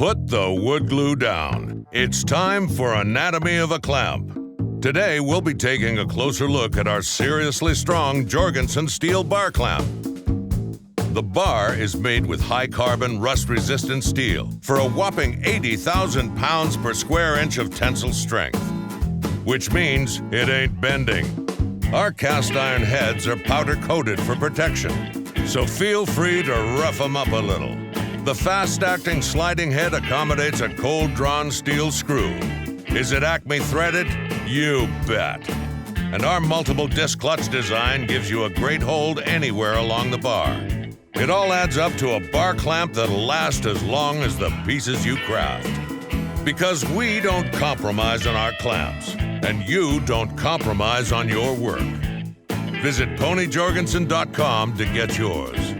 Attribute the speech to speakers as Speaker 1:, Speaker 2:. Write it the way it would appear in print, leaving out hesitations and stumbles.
Speaker 1: Put the wood glue down. It's time for Anatomy of a Clamp. Today, we'll be taking a closer look at our seriously strong Jorgensen steel bar clamp. The bar is made with high-carbon, rust-resistant steel for a whopping 80,000 pounds per square inch of tensile strength, which means it ain't bending. Our cast iron heads are powder-coated for protection, so feel free to rough them up a little. The fast-acting sliding head accommodates a cold-drawn steel screw. Is it Acme threaded? You bet. And our multiple disc clutch design gives you a great hold anywhere along the bar. It all adds up to a bar clamp that'll last as long as the pieces you craft. Because we don't compromise on our clamps, and you don't compromise on your work. Visit ponyjorgensen.com to get yours.